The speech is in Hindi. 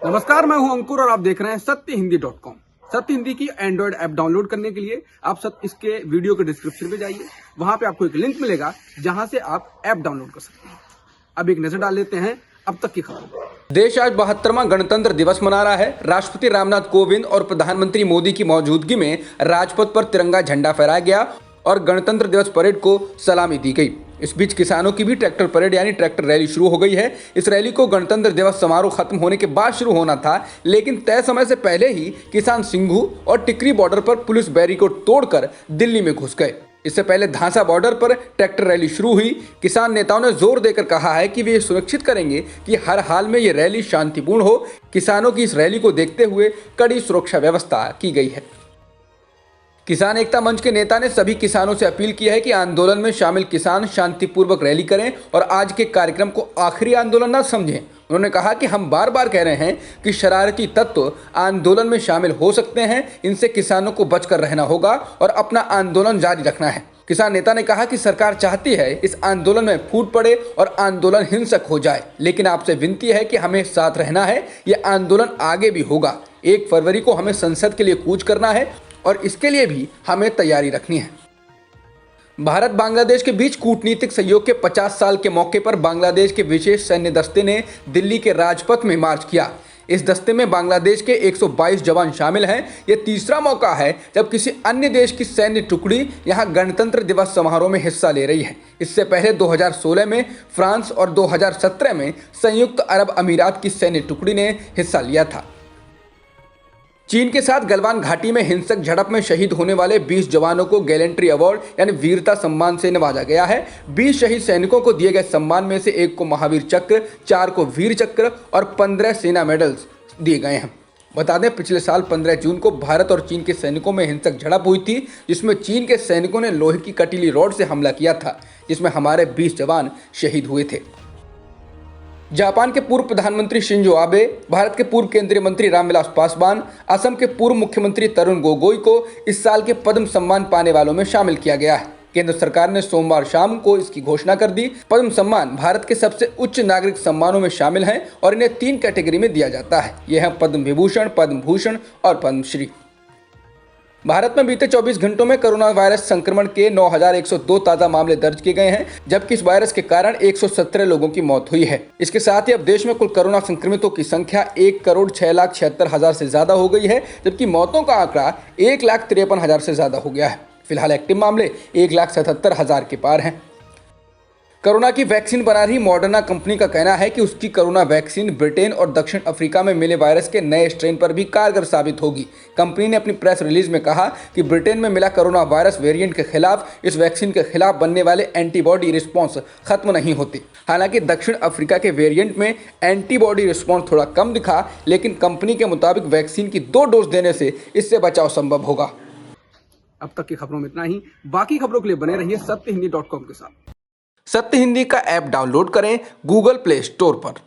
नमस्कार, मैं हूं अंकुर और आप देख रहे हैं सत्यहिंदी.com। सत्य हिंदी की एंड्रॉइड ऐप डाउनलोड करने के लिए आप इसके वीडियो के डिस्क्रिप्शन में जाइए। वहां पे आपको एक लिंक मिलेगा जहां से आप ऐप डाउनलोड कर सकते हैं। अब एक नजर डाल लेते हैं अब तक की खबरों। देश आज 72वां गणतंत्र दिवस मना रहा है। राष्ट्रपति रामनाथ कोविंद और प्रधानमंत्री मोदी की मौजूदगी में राजपथ पर तिरंगा झंडा फहराया गया और गणतंत्र दिवस परेड को सलामी दी गई। इस बीच किसानों की भी ट्रैक्टर परेड यानी ट्रैक्टर रैली शुरू हो गई है। इस रैली को गणतंत्र दिवस समारोह खत्म होने के बाद शुरू होना था, लेकिन तय समय से पहले ही किसान सिंघू और टिकरी बॉर्डर पर पुलिस बैरिकेड तोड़कर दिल्ली में घुस गए। इससे पहले धांसा बॉर्डर पर ट्रैक्टर रैली शुरू हुई। किसान नेताओं ने जोर देकर कहा है कि वे ये सुनिश्चित करेंगे कि हर हाल में ये रैली शांतिपूर्ण हो। किसानों की इस रैली को देखते हुए कड़ी सुरक्षा व्यवस्था की गई है। किसान एकता मंच के नेता ने सभी किसानों से अपील की है कि आंदोलन में शामिल किसान शांतिपूर्वक रैली करें और आज के कार्यक्रम को आखिरी आंदोलन न समझें। उन्होंने कहा कि हम बार बार कह रहे हैं कि शरारती तत्व आंदोलन में शामिल हो सकते हैं, इनसे किसानों को बचकर रहना होगा और अपना आंदोलन जारी रखना है। किसान नेता ने कहा कि सरकार चाहती है इस आंदोलन में फूट पड़े और आंदोलन हिंसक हो जाए, लेकिन आपसे विनती है कि हमें साथ रहना है। ये आंदोलन आगे भी होगा। 1 फरवरी को हमें संसद के लिए कूच करना है और इसके लिए भी हमें तैयारी रखनी है। भारत बांग्लादेश के बीच कूटनीतिक सहयोग के 50 साल के मौके पर बांग्लादेश के विशेष सैन्य दस्ते ने दिल्ली के राजपथ में मार्च किया। इस दस्ते में बांग्लादेश के 122 जवान शामिल हैं। यह तीसरा मौका है जब किसी अन्य देश की सैन्य टुकड़ी यहां गणतंत्र दिवस समारोह में हिस्सा ले रही है। इससे पहले 2016 में फ्रांस और 2017 में संयुक्त अरब अमीरात की सैन्य टुकड़ी ने हिस्सा लिया था। चीन के साथ गलवान घाटी में हिंसक झड़प में शहीद होने वाले 20 जवानों को गैलेंट्री अवार्ड यानी वीरता सम्मान से नवाजा गया है। 20 शहीद सैनिकों को दिए गए सम्मान में से 1 को महावीर चक्र, 4 को वीर चक्र और 15 सेना मेडल्स दिए गए हैं। बता दें, पिछले साल 15 जून को भारत और चीन के सैनिकों में हिंसक झड़प हुई थी, जिसमें चीन के सैनिकों ने लोहे की कटीली रॉड से हमला किया था, जिसमें हमारे 20 जवान शहीद हुए थे। जापान के पूर्व प्रधानमंत्री शिंजो आबे, भारत के पूर्व केंद्रीय मंत्री रामविलास पासवान, असम के पूर्व मुख्यमंत्री तरुण गोगोई को इस साल के पद्म सम्मान पाने वालों में शामिल किया गया है। केंद्र सरकार ने सोमवार शाम को इसकी घोषणा कर दी। पद्म सम्मान भारत के सबसे उच्च नागरिक सम्मानों में शामिल हैं और इन्हें 3 कैटेगरी में दिया जाता है। ये हैं पद्म विभूषण, पद्म भूषण और पद्मश्री। भारत में बीते 24 घंटों में कोरोना वायरस संक्रमण के 9102 ताज़ा मामले दर्ज किए गए हैं, जबकि इस वायरस के कारण 117 लोगों की मौत हुई है। इसके साथ ही अब देश में कुल कोरोना संक्रमितों की संख्या 1,06,76,000 से ज्यादा हो गई है, जबकि मौतों का आंकड़ा 1,53,000 से ज्यादा हो गया है। फिलहाल एक्टिव मामले 1,77,000 के पार हैं। कोरोना की वैक्सीन बना रही मॉडर्ना कंपनी का कहना है कि उसकी कोरोना वैक्सीन ब्रिटेन और दक्षिण अफ्रीका में मिले वायरस के नए स्ट्रेन पर भी कारगर साबित होगी। कंपनी ने अपनी प्रेस रिलीज में कहा कि ब्रिटेन में मिला कोरोना वायरस वेरिएंट के खिलाफ इस वैक्सीन के खिलाफ बनने वाले एंटीबॉडी रिस्पॉन्स खत्म नहीं होती। हालांकि दक्षिण अफ्रीका के वेरिएंट में एंटीबॉडी रिस्पॉन्स थोड़ा कम दिखा, लेकिन कंपनी के मुताबिक वैक्सीन की 2 डोज देने से इससे बचाव संभव होगा। अब तक की खबरों में इतना ही। बाकी खबरों के लिए बने रहिए सत्यहिंदी.com के साथ। सत्य हिंदी का ऐप डाउनलोड करें गूगल प्ले स्टोर पर।